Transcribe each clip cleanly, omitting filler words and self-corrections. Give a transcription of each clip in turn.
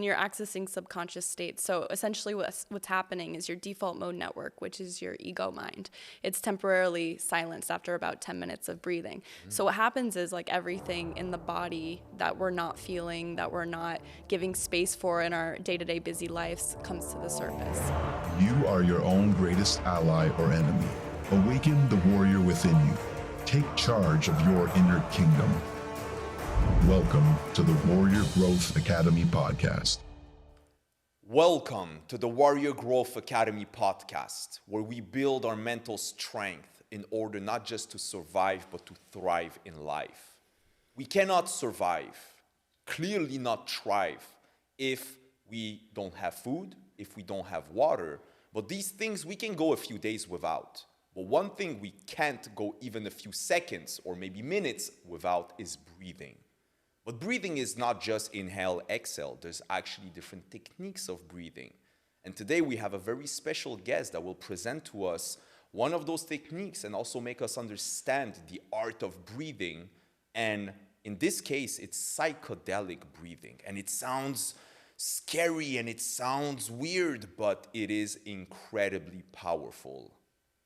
You're accessing subconscious states. So essentially what's happening is your default mode network, which is your ego mind. It's temporarily silenced after about 10 minutes of breathing. So what happens is like everything in the body that we're not feeling, that we're not giving space for in our day-to-day busy lives comes to the surface. You are your own greatest ally or enemy. Awaken the warrior within you. Take charge of your inner kingdom. Welcome to the Warrior Growth Academy podcast. Welcome to the Warrior Growth Academy podcast, where we build our mental strength in order not just to survive, but to thrive in life. We cannot survive, clearly not thrive, if we don't have food, if we don't have water. But these things we can go a few days without. But one thing we can't go even a few seconds or maybe minutes without is breathing. But breathing is not just inhale, exhale. There's actually different techniques of breathing. And today we have a very special guest that will present to us one of those techniques and also make us understand the art of breathing. And in this case, it's psychedelic breathing. And it sounds scary and it sounds weird, but it is incredibly powerful.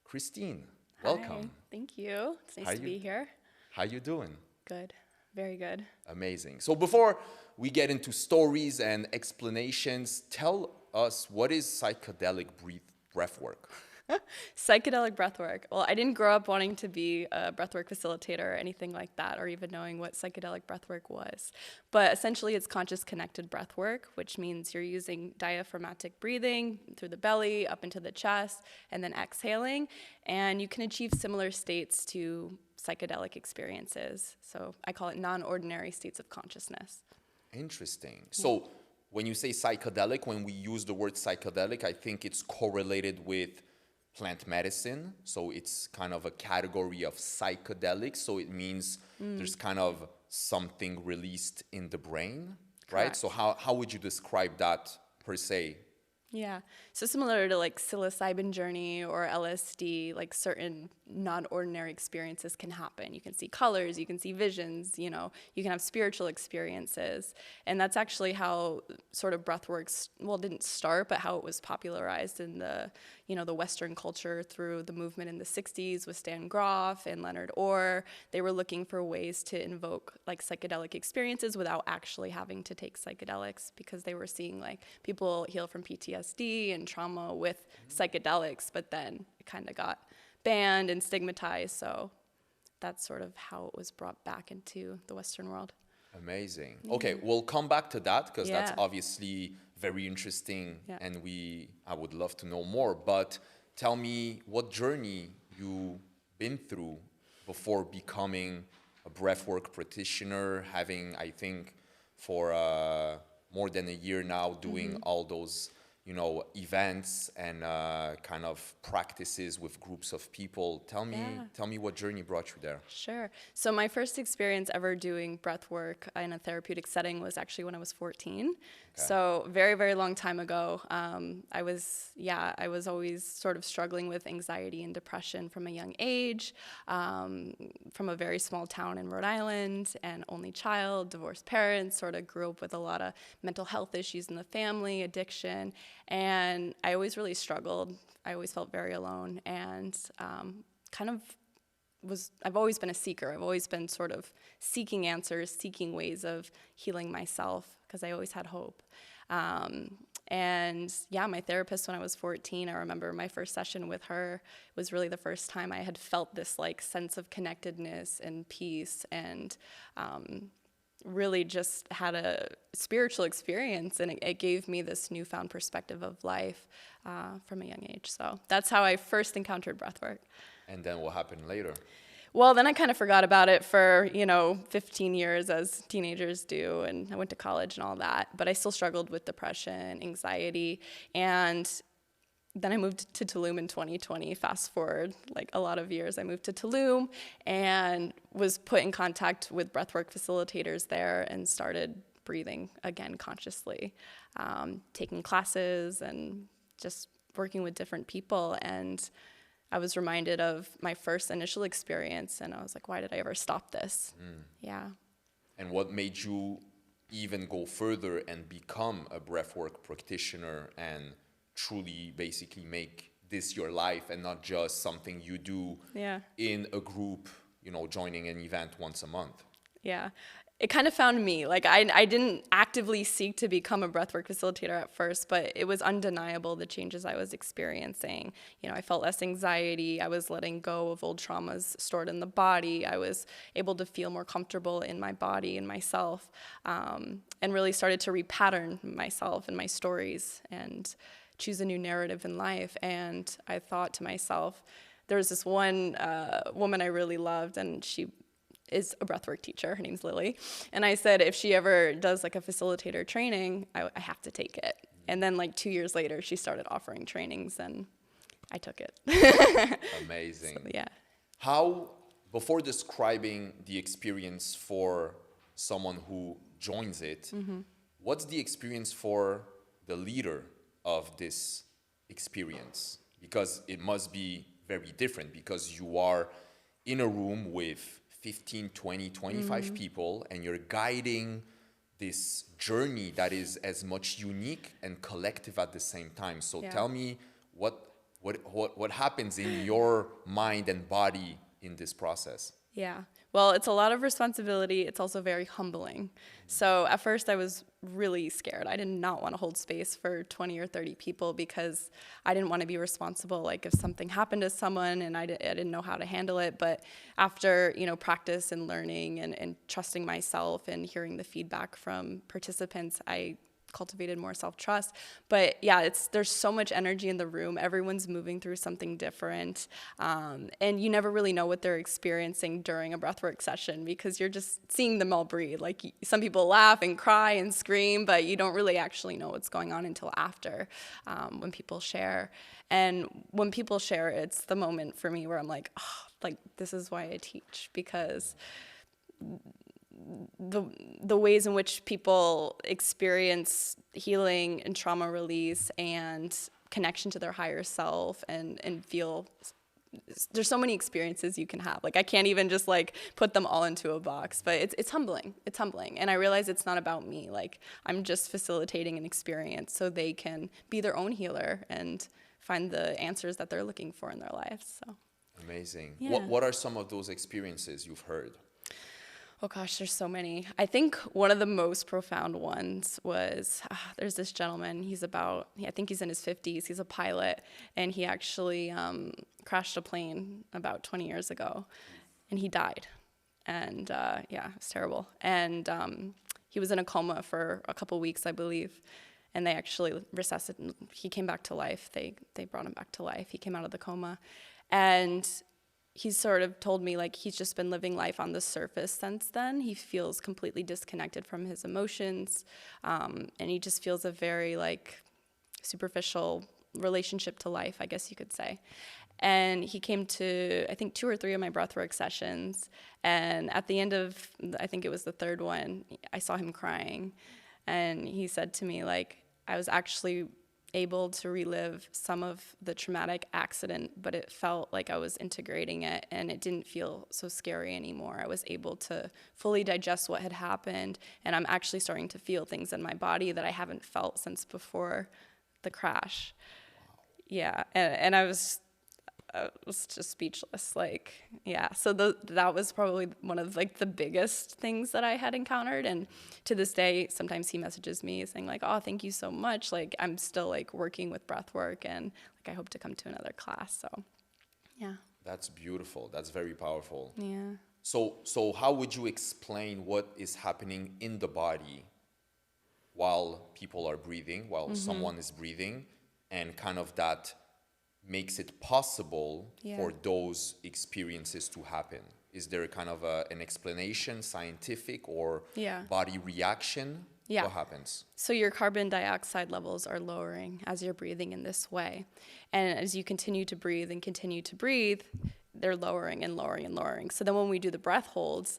Christine, welcome. Hi, thank you. It's nice to be here. How you doing? Good. Very good. Amazing. So before we get into stories and explanations, tell us, what is psychedelic breathwork? Psychedelic breathwork. Well, I didn't grow up wanting to be a breathwork facilitator or anything like that, or even knowing what psychedelic breathwork was. But essentially, it's conscious connected breathwork, which means you're using diaphragmatic breathing through the belly, up into the chest, and then exhaling. And you can achieve similar states to psychedelic experiences. So I call it non-ordinary states of consciousness. Interesting. So when you say psychedelic, when we use the word psychedelic, I think it's correlated with plant medicine. So it's kind of a category of psychedelics. So it means there's kind of something released in the brain, right? Correct. So how would you describe that per se? Yeah. So similar to like psilocybin journey or LSD, like certain non-ordinary experiences can happen. You can see colors, you can see visions, you can have spiritual experiences. And that's actually how sort of breathwork, didn't start, but how it was popularized in the Western culture through the movement in the 60s with Stan Grof and Leonard Orr. They were looking for ways to invoke like psychedelic experiences without actually having to take psychedelics, because they were seeing like people heal from PTSD and trauma with psychedelics, but then it kind of got banned and stigmatized. So that's sort of how it was brought back into the Western world. Amazing. Okay, we'll come back to that because that's Yeah. obviously very interesting, Yeah. and I would love to know more. But tell me what journey you've been through before becoming a breathwork practitioner, having, I think, for more than a year now, doing all those events and kind of practices with groups of people. Tell me what journey brought you there. Sure. So my first experience ever doing breath work in a therapeutic setting was actually when I was 14. Okay. So very, very long time ago. I was always sort of struggling with anxiety and depression from a young age, from a very small town in Rhode Island, and only child, divorced parents, sort of grew up with a lot of mental health issues in the family, addiction. And I always really struggled. I always felt very alone, and I've always been a seeker. I've always been sort of seeking answers, seeking ways of healing myself, because I always had hope. My therapist when I was 14, I remember my first session with her was really the first time I had felt this like sense of connectedness and peace, and really just had a spiritual experience, and it gave me this newfound perspective of life from a young age. So that's how I first encountered breathwork. And then what happened later? Well, then I kind of forgot about it for, 15 years, as teenagers do, and I went to college and all that, but I still struggled with depression, anxiety, and then I moved to Tulum in 2020. Fast forward like a lot of years, I moved to Tulum and was put in contact with breathwork facilitators there and started breathing again consciously, taking classes and just working with different people. And I was reminded of my first initial experience, and I was like, why did I ever stop this? Yeah. And what made you even go further and become a breathwork practitioner and truly basically make this your life and not just something you do in a group, joining an event once a month. Yeah. It kind of found me. Like I didn't actively seek to become a breathwork facilitator at first, but it was undeniable the changes I was experiencing. I felt less anxiety. I was letting go of old traumas stored in the body. I was able to feel more comfortable in my body and myself, and really started to repattern myself and my stories and choose a new narrative in life. And I thought to myself, there was this one woman I really loved, and she is a breathwork teacher. Her name's Lily. And I said, if she ever does like a facilitator training, I have to take it. And then like 2 years later, she started offering trainings and I took it. Amazing. So, yeah. How, before describing the experience for someone who joins it, what's the experience for the leader of this experience? Because it must be very different, because you are in a room with 15, 20, 25 people, and you're guiding this journey that is as much unique and collective at the same time. So tell me what happens in your mind and body in this process. Yeah. Well, it's a lot of responsibility. It's also very humbling. So at first I was really scared. I did not want to hold space for 20 or 30 people because I didn't want to be responsible. Like if something happened to someone and I didn't know how to handle it. But after, practice and learning and trusting myself and hearing the feedback from participants, I cultivated more self-trust. But yeah, there's so much energy in the room. Everyone's moving through something different. And you never really know what they're experiencing during a breathwork session because you're just seeing them all breathe. Like some people laugh and cry and scream, but you don't really actually know what's going on until after, when people share. And when people share, it's the moment for me where I'm like, oh, like this is why I teach, because the ways in which people experience healing and trauma release and connection to their higher self and feel, there's so many experiences you can have. Like I can't even just like put them all into a box, but it's humbling. It's humbling. And I realize it's not about me. Like I'm just facilitating an experience so they can be their own healer and find the answers that they're looking for in their lives. So amazing. Yeah. What are some of those experiences you've heard? Oh gosh, there's so many. I think one of the most profound ones was, there's this gentleman, I think he's in his 50s, he's a pilot, and he actually crashed a plane about 20 years ago, and he died. And yeah, it was terrible. And he was in a coma for a couple weeks, I believe, and they actually resuscitated, he came back to life. They brought him back to life. He came out of the coma. And he's sort of told me like he's just been living life on the surface since then. He feels completely disconnected from his emotions, and he just feels a very like superficial relationship to life, I guess you could say. And he came to, I think, 2 or 3 of my breathwork sessions, and at the end of, I think it was the 3rd one, I saw him crying, and he said to me like, I was actually able to relive some of the traumatic accident, but it felt like I was integrating it and it didn't feel so scary anymore. I was able to fully digest what had happened, and I'm actually starting to feel things in my body that I haven't felt since before the crash. Yeah, and I was just speechless. Like, yeah, so that was probably one of like the biggest things that I had encountered. And to this day, sometimes he messages me saying like, oh, thank you so much. Like I'm still like working with breathwork, and like I hope to come to another class. So yeah. That's beautiful. That's very powerful. Yeah. So how would you explain what is happening in the body while people are breathing, while someone is breathing, and kind of that makes it possible for those experiences to happen? Is there kind of an explanation, scientific or body reaction? Yeah. What happens? So your carbon dioxide levels are lowering as you're breathing in this way. And as you continue to breathe and continue to breathe, they're lowering and lowering and lowering. So then when we do the breath holds,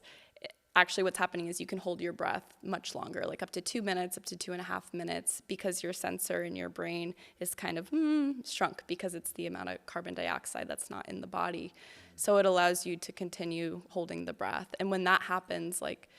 actually what's happening is you can hold your breath much longer, like up to 2 minutes, up to 2.5 minutes, because your sensor in your brain is kind of shrunk because it's the amount of carbon dioxide that's not in the body. So it allows you to continue holding the breath. And when that happens, like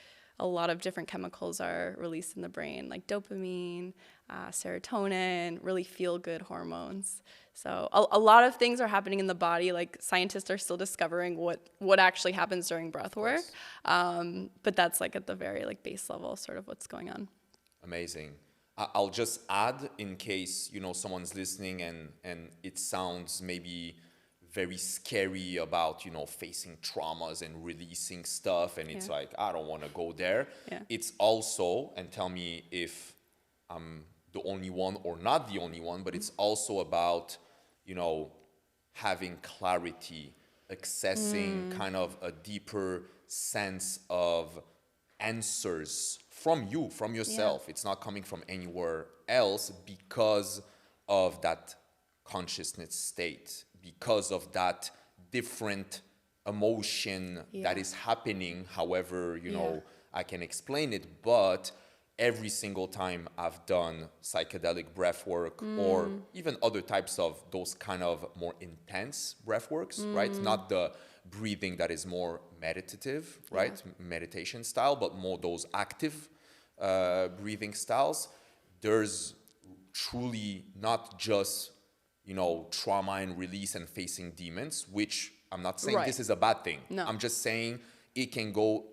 a lot of different chemicals are released in the brain, like dopamine, serotonin, really feel-good hormones. So a lot of things are happening in the body. Like scientists are still discovering what actually happens during breath work. But that's like at the very like base level, sort of what's going on. Amazing. I'll just add, in case, someone's listening and it sounds maybe very scary about, facing traumas and releasing stuff. And it's like, I don't want to go there. Yeah. It's also, and tell me if I'm the only one or not the only one, but it's also about, having clarity, accessing kind of a deeper sense of answers from you, from yourself. It's not coming from anywhere else because of that consciousness state, because of that different emotion that is happening, however, I can explain it. But every single time I've done psychedelic breathwork or even other types of those kind of more intense breathworks, right? Not the breathing that is more meditative, right? Meditation style, but more those active breathing styles. There's truly not just, trauma and release and facing demons, which I'm not saying this is a bad thing. No. I'm just saying it can go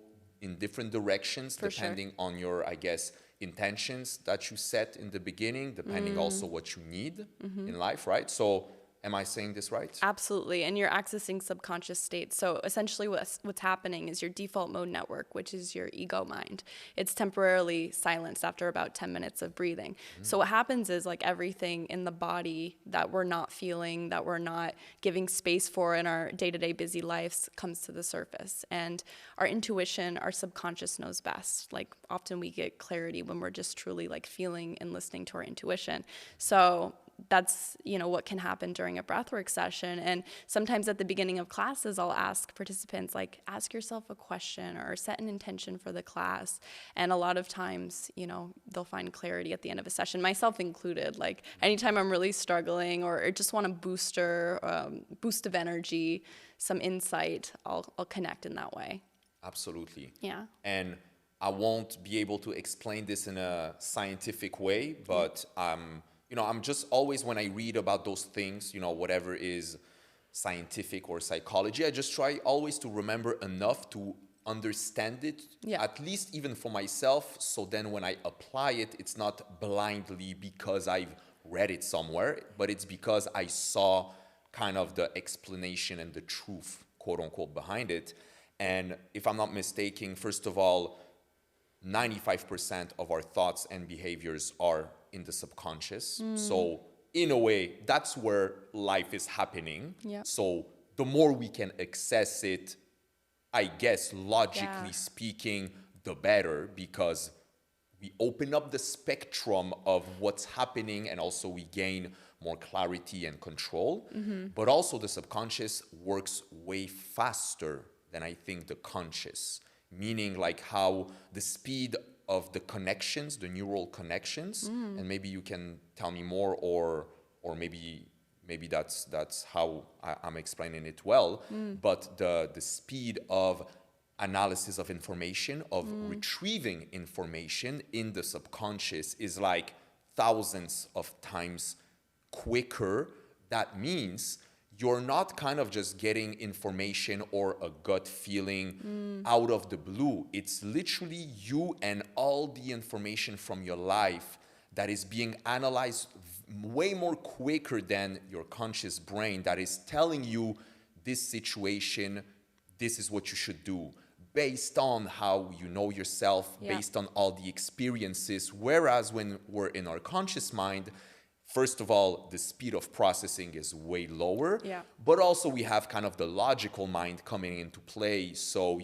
in different directions depending on your, I guess, intentions that you set in the beginning, depending also what you need in life, right? So am I saying this right? Absolutely. And you're accessing subconscious states. So essentially what's happening is your default mode network, which is your ego mind. It's temporarily silenced after about 10 minutes of breathing. So what happens is like everything in the body that we're not feeling, that we're not giving space for in our day-to-day busy lives comes to the surface. And our intuition, our subconscious knows best. Like often we get clarity when we're just truly like feeling and listening to our intuition. So that's, what can happen during a breathwork session. And sometimes at the beginning of classes, I'll ask participants, like, ask yourself a question or set an intention for the class. And a lot of times, they'll find clarity at the end of a session, myself included. Like anytime I'm really struggling or just want a boost of energy, some insight, I'll connect in that way. Absolutely. Yeah. And I won't be able to explain this in a scientific way, but I'm just always, when I read about those things, whatever is scientific or psychology, I just try always to remember enough to understand it, at least even for myself. So then when I apply it, it's not blindly because I've read it somewhere, but it's because I saw kind of the explanation and the truth, quote unquote, behind it. And if I'm not mistaken, first of all, 95% of our thoughts and behaviors are in the subconscious. So in a way, that's where life is happening. Yep. So the more we can access it, I guess, logically speaking, the better, because we open up the spectrum of what's happening and also we gain more clarity and control. But also the subconscious works way faster than I think the conscious, meaning like how the speed of the connections, the neural connections, and maybe you can tell me more, or maybe that's how I'm explaining it well. But the speed of analysis of information, of retrieving information in the subconscious is like thousands of times quicker. That means you're not kind of just getting information or a gut feeling out of the blue. It's literally you and all the information from your life that is being analyzed way more quicker than your conscious brain that is telling you this situation, this is what you should do, based on how you know yourself, based on all the experiences. Whereas when we're in our conscious mind, first of all, the speed of processing is way lower, but also we have kind of the logical mind coming into play. So,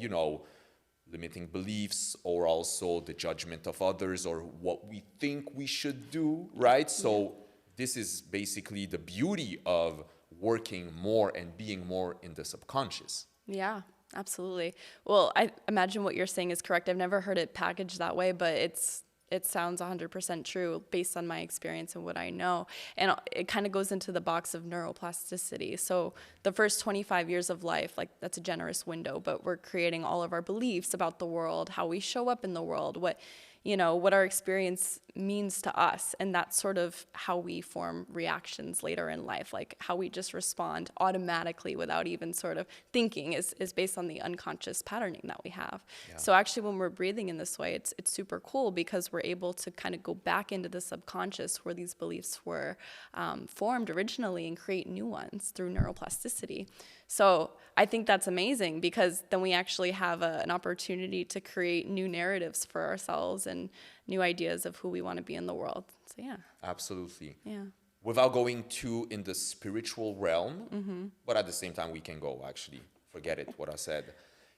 limiting beliefs, or also the judgment of others, or what we think we should do, right? So this is basically the beauty of working more and being more in the subconscious. Yeah, absolutely. Well, I imagine what you're saying is correct. I've never heard it packaged that way, but it's it sounds 100% true based on my experience and what I know. And it kind of goes into the box of neuroplasticity. So the first 25 years of life, like that's a generous window, but we're creating all of our beliefs about the world, how we show up in the world, what our experience means to us. And that's sort of how we form reactions later in life, like how we just respond automatically without even sort of thinking is based on the unconscious patterning that we have. Yeah. So actually when we're breathing in this way, it's super cool because we're able to kind of go back into the subconscious where these beliefs were formed originally and create new ones through neuroplasticity. So I think that's amazing because then we actually have an opportunity to create new narratives for ourselves and new ideas of who we want to be in the world. So yeah. Absolutely. Yeah. Without going too in the spiritual realm, but at the same time we can go, actually, forget it, what I said.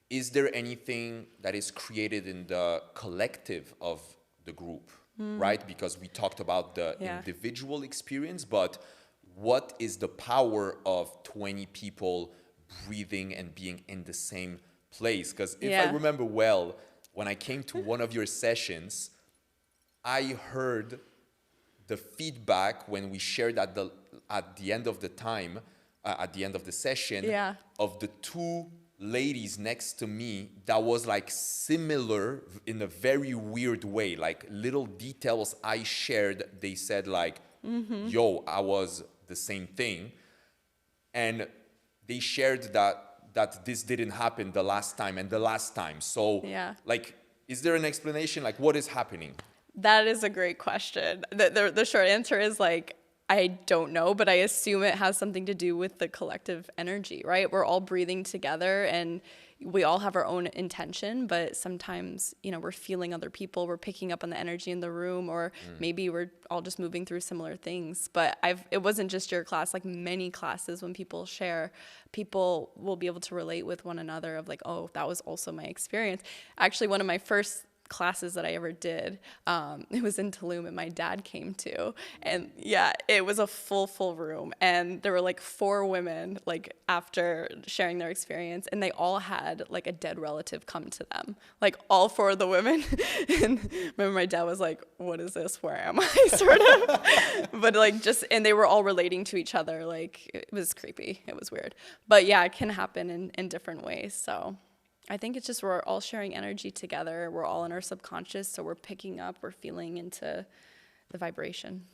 Is there anything that is created in the collective of the group, right? Because we talked about the individual experience, but what is the power of 20 people breathing and being in the same place? Because if I remember well, when I came to one of your sessions, I heard the feedback when we shared at the end of the time, at the end of the session, of the two ladies next to me that was like similar in a very weird way. Like little details I shared, they said like, yo, I was the same thing. And they shared that this didn't happen the last time and the last time. So like, is there an explanation? Like what is happening? That is a great question. The short answer is like, I don't know, but I assume it has something to do with the collective energy, right? We're all breathing together and we all have our own intention, but sometimes, we're feeling other people, we're picking up on the energy in the room, or maybe we're all just moving through similar things. But it wasn't just your class, like many classes when people share, people will be able to relate with one another of like, oh, that was also my experience. Actually, one of my first classes that I ever did, it was in Tulum and my dad came to, and it was a full room, and there were like 4 women like after sharing their experience, and they all had like a dead relative come to them, like all 4 of the women. And remember my dad was like, what is this, where am I, sort of. But like and they were all relating to each other, like it was creepy, it was weird, but it can happen in different ways. So I think it's just we're all sharing energy together. We're all in our subconscious, so we're picking up, we're feeling into the vibration.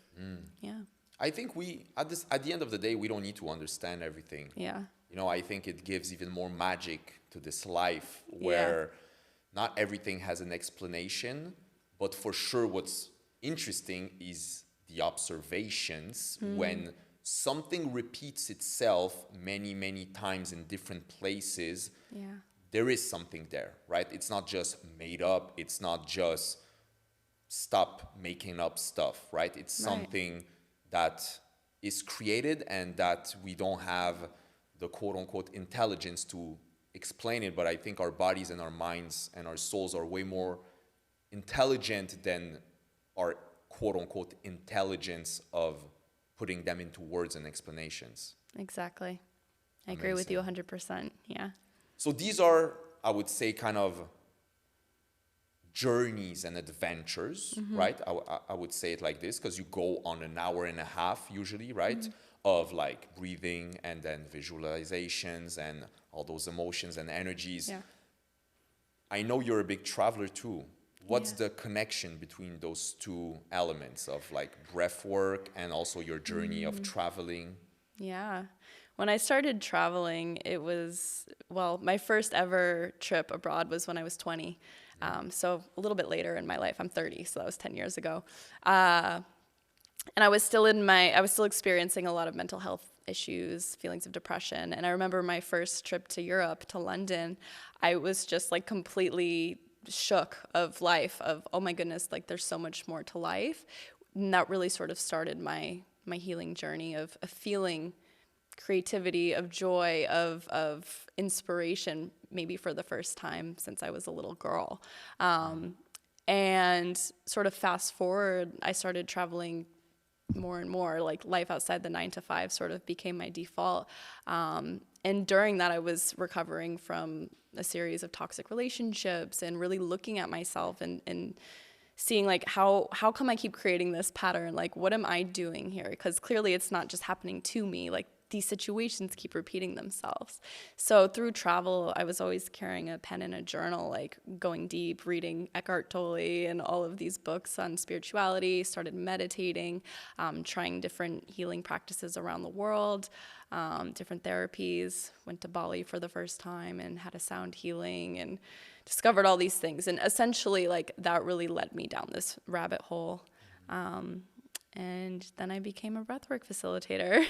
Yeah. I think at the end of the day, we don't need to understand everything. Yeah. I think it gives even more magic to this life where not everything has an explanation, but for sure what's interesting is the observations when something repeats itself many, many times in different places. Yeah. There is something there, right? It's not just made up. It's not just stop making up stuff, right? It's something that is created and that we don't have the quote unquote intelligence to explain it. But I think our bodies and our minds and our souls are way more intelligent than our quote unquote intelligence of putting them into words and explanations. Exactly. I agree with you 100%. Yeah. So these are, I would say, kind of journeys and adventures, right? I would say it like this, because you go on an hour and a half usually, right? Of like breathing and then visualizations and all those emotions and energies. Yeah. I know you're a big traveler too. What's the connection between those two elements of like breath work and also your journey of traveling? Yeah. When I started traveling, it was, my first ever trip abroad was when I was 20. So a little bit later in my life. I'm 30, so that was 10 years ago. And I was still experiencing a lot of mental health issues, feelings of depression. And I remember my first trip to Europe, to London, I was just like completely shook of life, of, oh my goodness, like there's so much more to life. And that really sort of started my healing journey of feeling creativity, of joy, of inspiration, maybe for the first time since I was a little girl. And sort of fast forward, I started traveling more and more, like life outside the 9-to-5 sort of became my default. And during that, I was recovering from a series of toxic relationships and really looking at myself and seeing like how come I keep creating this pattern? Like, what am I doing here? Because clearly it's not just happening to me. Like, these situations keep repeating themselves. So through travel, I was always carrying a pen and a journal, like going deep, reading Eckhart Tolle and all of these books on spirituality, started meditating, trying different healing practices around the world, different therapies, went to Bali for the first time and had a sound healing and discovered all these things. And essentially, like, that really led me down this rabbit hole. And then I became a breathwork facilitator.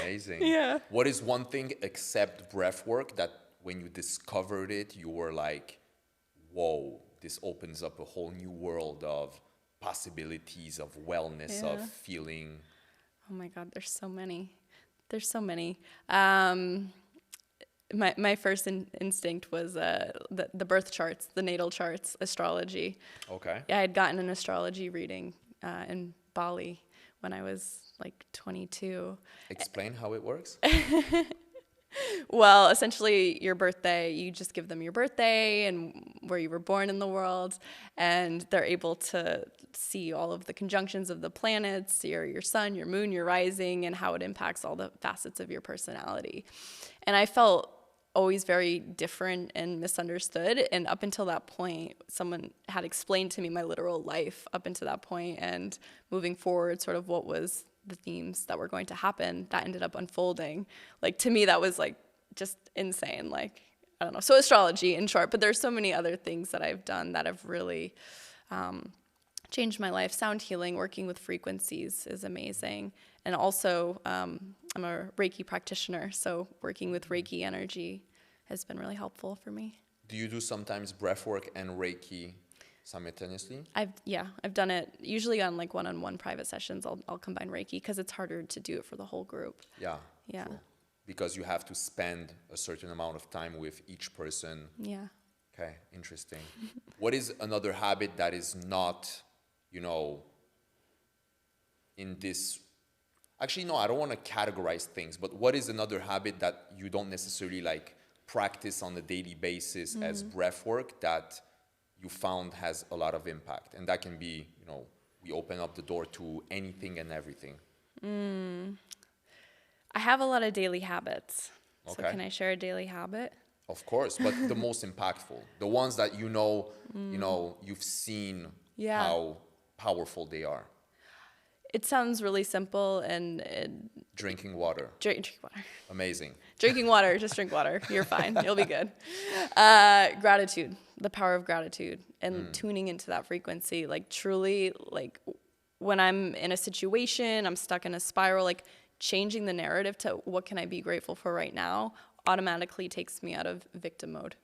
Amazing. Yeah. What is one thing except breath work that when you discovered it, you were like, whoa, this opens up a whole new world of possibilities, of wellness, of feeling? Oh my God, there's so many. There's so many. My first instinct was the birth charts, the natal charts, astrology. Okay. Yeah, I had gotten an astrology reading in Bali when I was like 22. Explain how it works. Well, essentially, your birthday, you just give them your birthday and where you were born in the world, and they're able to see all of the conjunctions of the planets, your sun, your moon, your rising, and how it impacts all the facets of your personality. And I felt always very different and misunderstood. And up until that point, someone had explained to me my literal life up until that point, and moving forward, sort of what was the themes that were going to happen that ended up unfolding. Like, to me, that was like just insane. Like, I don't know. So astrology in short, but there's so many other things that I've done that have really changed my life. Sound healing, working with frequencies is amazing. And also, I'm a Reiki practitioner, so working with Reiki energy has been really helpful for me. Do you do sometimes breath work and Reiki simultaneously? I've done it usually on like one-on-one private sessions. I'll combine Reiki because it's harder to do it for the whole group. Yeah. Yeah. True. Because you have to spend a certain amount of time with each person. Yeah. Okay, interesting. What is another habit that is not, in this... Actually, no, I don't want to categorize things, but what is another habit that you don't necessarily like practice on a daily basis as breath work that you found has a lot of impact? And that can be, we open up the door to anything and everything. I have a lot of daily habits. Okay. So can I share a daily habit? Of course, but the most impactful, the ones that you've seen how powerful they are. It sounds really simple and Drinking water. drink water. Amazing. Drinking water, just drink water. You're fine. You'll be good. Gratitude, the power of gratitude and tuning into that frequency. Like, truly, like, when I'm in a situation, I'm stuck in a spiral, like, changing the narrative to what can I be grateful for right now automatically takes me out of victim mode.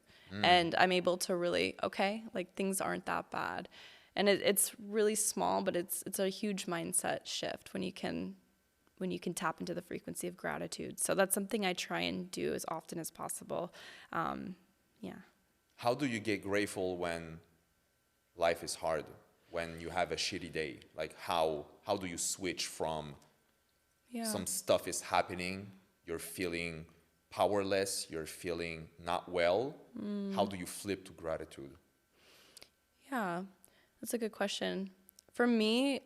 And I'm able to really, okay, like, things aren't that bad. And it's really small, but it's a huge mindset shift when you can tap into the frequency of gratitude. So that's something I try and do as often as possible. Yeah. How do you get grateful when life is hard, when you have a shitty day? Like, how do you switch from some stuff is happening, you're feeling powerless, you're feeling not well? How do you flip to gratitude? Yeah, that's a good question. For me,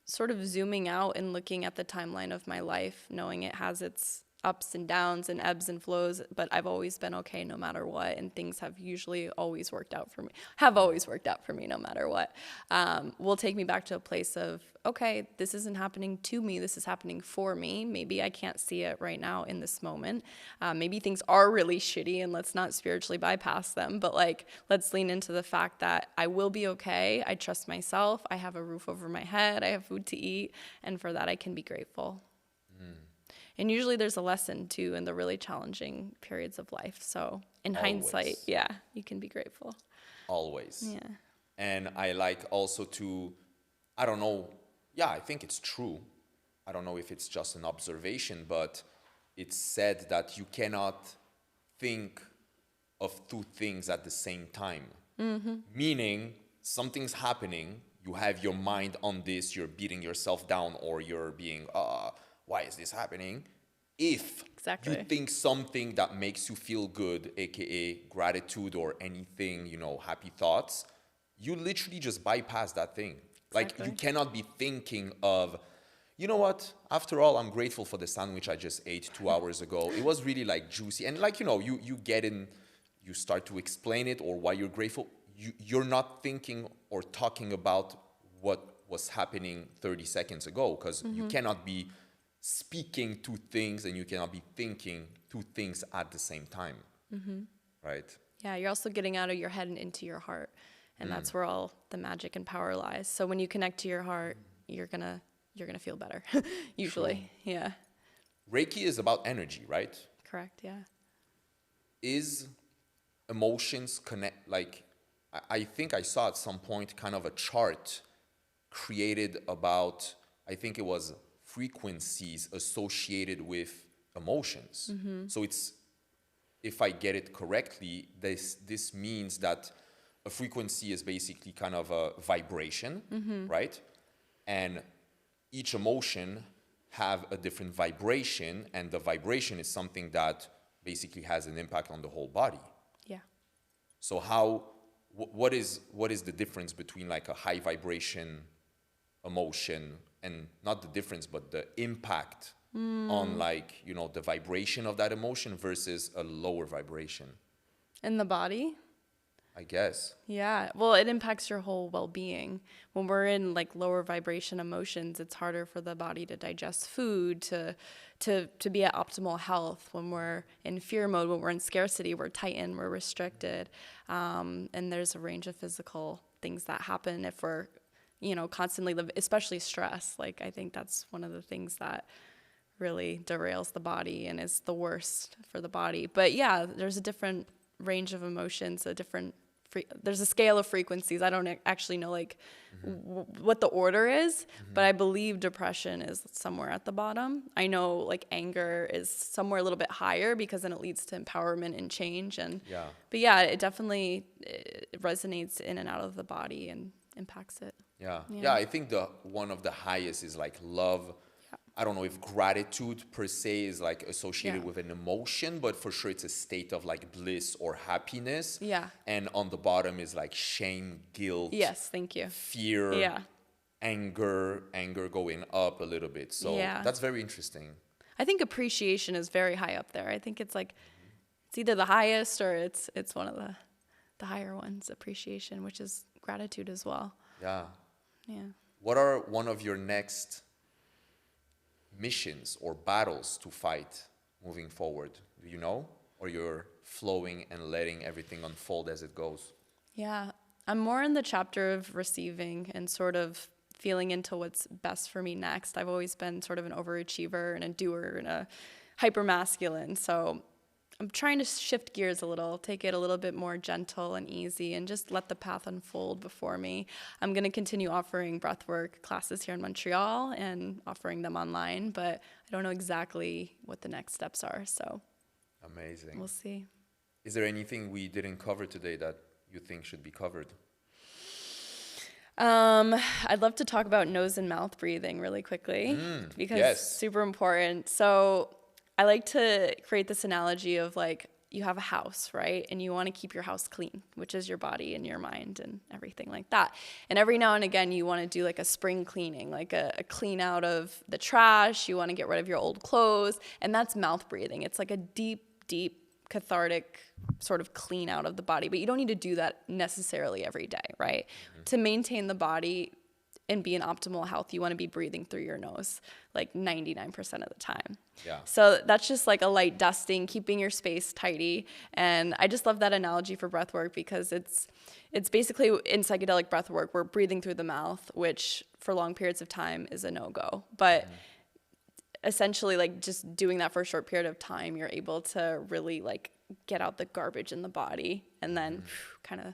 sort of zooming out and looking at the timeline of my life, knowing it has its ups and downs and ebbs and flows, but I've always been okay no matter what, and things have usually always worked out for me no matter what, will take me back to a place of, okay, this isn't happening to me, this is happening for me. Maybe I can't see it right now in this moment. Maybe things are really shitty and let's not spiritually bypass them, but like, let's lean into the fact that I will be okay, I trust myself, I have a roof over my head, I have food to eat, and for that I can be grateful. And usually there's a lesson too in the really challenging periods of life. So in hindsight, yeah, you can be grateful. Always. Yeah. And I like also to, I don't know, yeah, I think it's true. I don't know if it's just an observation, but it's said that you cannot think of two things at the same time. Meaning something's happening, you have your mind on this, you're beating yourself down, or you're being, why is this happening? If you think something that makes you feel good, aka gratitude or anything, happy thoughts, you literally just bypass that thing. Like Exactly. you cannot be thinking of, you know what, after all, I'm grateful for the sandwich I just ate 2 hours ago. It was really like juicy. And like, you get in, you start to explain it or why you're grateful. You're not thinking or talking about what was happening 30 seconds ago, because you cannot be speaking two things and you cannot be thinking two things at the same time, right? Yeah, you're also getting out of your head and into your heart. And that's where all the magic and power lies. So when you connect to your heart, you're gonna feel better, usually. True. Yeah, Reiki is about energy, right? correct, yeah. Is emotions connect, like, I think I saw at some point kind of a chart created about, I think it was frequencies associated with emotions. So it's, if I get it correctly, this means that a frequency is basically kind of a vibration, right? And each emotion have a different vibration, and the vibration is something that basically has an impact on the whole body. Yeah. So what is the difference between like a high vibration emotion, and not the difference, but the impact on like, the vibration of that emotion versus a lower vibration? In the body? I guess. Yeah, well, it impacts your whole well-being. When we're in like lower vibration emotions, it's harder for the body to digest food, to be at optimal health. When we're in fear mode, when we're in scarcity, we're tightened, we're restricted. And there's a range of physical things that happen if we're, constantly live, especially stress. Like, I think that's one of the things that really derails the body and is the worst for the body. But yeah, there's a different range of emotions, there's a scale of frequencies. I don't actually know like what the order is, but I believe depression is somewhere at the bottom. I know like anger is somewhere a little bit higher, because then it leads to empowerment and change. But yeah, it definitely resonates in and out of the body and impacts it. Yeah, I think one of the highest is like love. I don't know if gratitude per se is like associated with an emotion, but for sure it's a state of like bliss or happiness. Yeah. And on the bottom is like shame, guilt. Yes, thank you. Fear. Yeah. Anger going up a little bit. So that's very interesting. I think appreciation is very high up there. I think it's like, it's either the highest or it's one of the higher ones, appreciation, which is gratitude as well. Yeah. Yeah. What are one of your next missions or battles to fight moving forward? Do you know? Or you're flowing and letting everything unfold as it goes? Yeah, I'm more in the chapter of receiving and sort of feeling into what's best for me next. I've always been sort of an overachiever and a doer and a hyper-masculine. So I'm trying to shift gears a little, take it a little bit more gentle and easy, and just let the path unfold before me. I'm going to continue offering breathwork classes here in Montreal and offering them online, but I don't know exactly what the next steps are. So amazing. We'll see. Is there anything we didn't cover today that you think should be covered? I'd love to talk about nose and mouth breathing really quickly, because it's super important. So I like to create this analogy of like, you have a house, right? And you want to keep your house clean, which is your body and your mind and everything like that. And every now and again, you want to do like a spring cleaning, like a clean out of the trash. You want to get rid of your old clothes. And that's mouth breathing. It's like a deep, deep, cathartic sort of clean out of the body. But you don't need to do that necessarily every day, right? To maintain the body and be in optimal health, you want to be breathing through your nose like 99% of the time. Yeah. So that's just like a light dusting, keeping your space tidy. And I just love that analogy for breath work, because it's basically in psychedelic breath work, we're breathing through the mouth, which for long periods of time is a no-go. But essentially, like, just doing that for a short period of time, you're able to really like get out the garbage in the body and then kind of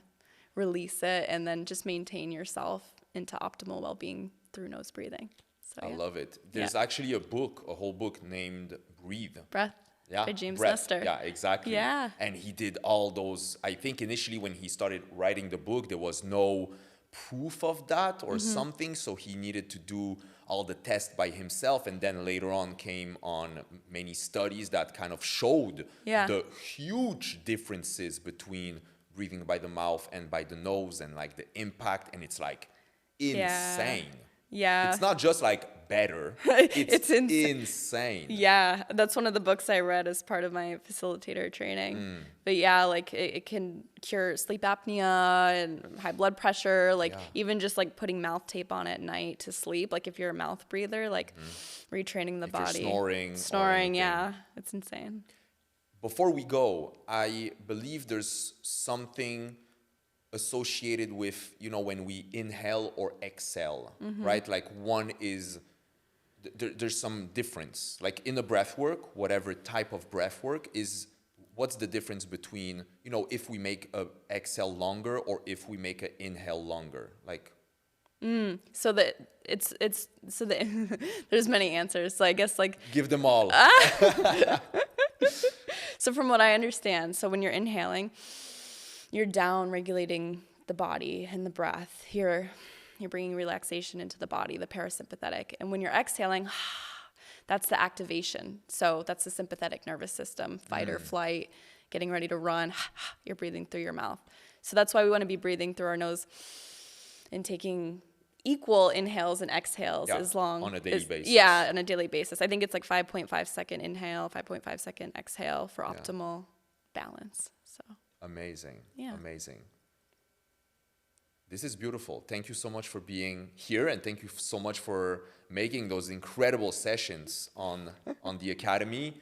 release it, and then just maintain yourself into optimal well-being through nose breathing. So, I love it. There's actually a whole book named Breathe. Breath. Yeah, By James Breath. Nestor. Yeah, exactly. Yeah. And he did all those. I think initially when he started writing the book, there was no proof of that or something, so he needed to do all the tests by himself, and then later on came on many studies that kind of showed the huge differences between breathing by the mouth and by the nose, and like the impact, and it's like insane. Yeah. It's not just like better, it's insane. Yeah, that's one of the books I read as part of my facilitator training. But yeah, like it can cure sleep apnea and high blood pressure, like even just like putting mouth tape on at night to sleep. Like if you're a mouth breather, like retraining the If body. you're Snoring, or anything. yeah, it's insane. Before we go, I believe there's something associated with, you know, when we inhale or exhale, right? Like one is, there's some difference. Like in the breath work, whatever type of breath work is, what's the difference between, you know, if we make a exhale longer or if we make an inhale longer? Like, So that it's so that there's many answers. So I guess like give them all. so from what I understand, so when you're inhaling, you're down regulating the body and the breath. You're bringing relaxation into the body, the parasympathetic. And when you're exhaling, that's the activation. So that's the sympathetic nervous system, fight or flight, getting ready to run. You're breathing through your mouth. So that's why we want to be breathing through our nose and taking equal inhales and exhales as long on a daily basis. Yeah, on a daily basis. I think it's like 5.5 second inhale, 5.5 second exhale for optimal balance. So amazing. Yeah. Amazing. This is beautiful. Thank you so much for being here, and thank you so much for making those incredible sessions on the Academy.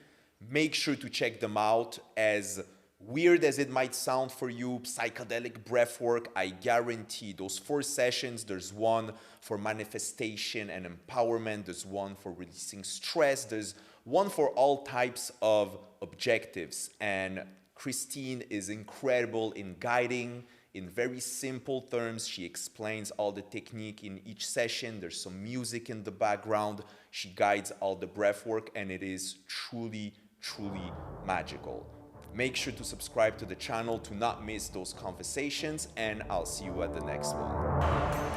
Make sure to check them out. As weird as it might sound for you, Psychedelic Breathwork, I guarantee those 4 sessions, there's one for manifestation and empowerment, there's one for releasing stress, there's one for all types of objectives. And Christine is incredible in guiding. In very simple terms, she explains all the technique in each session. There's some music in the background. She guides all the breath work, and it is truly, truly magical. Make sure to subscribe to the channel to not miss those conversations, and I'll see you at the next one.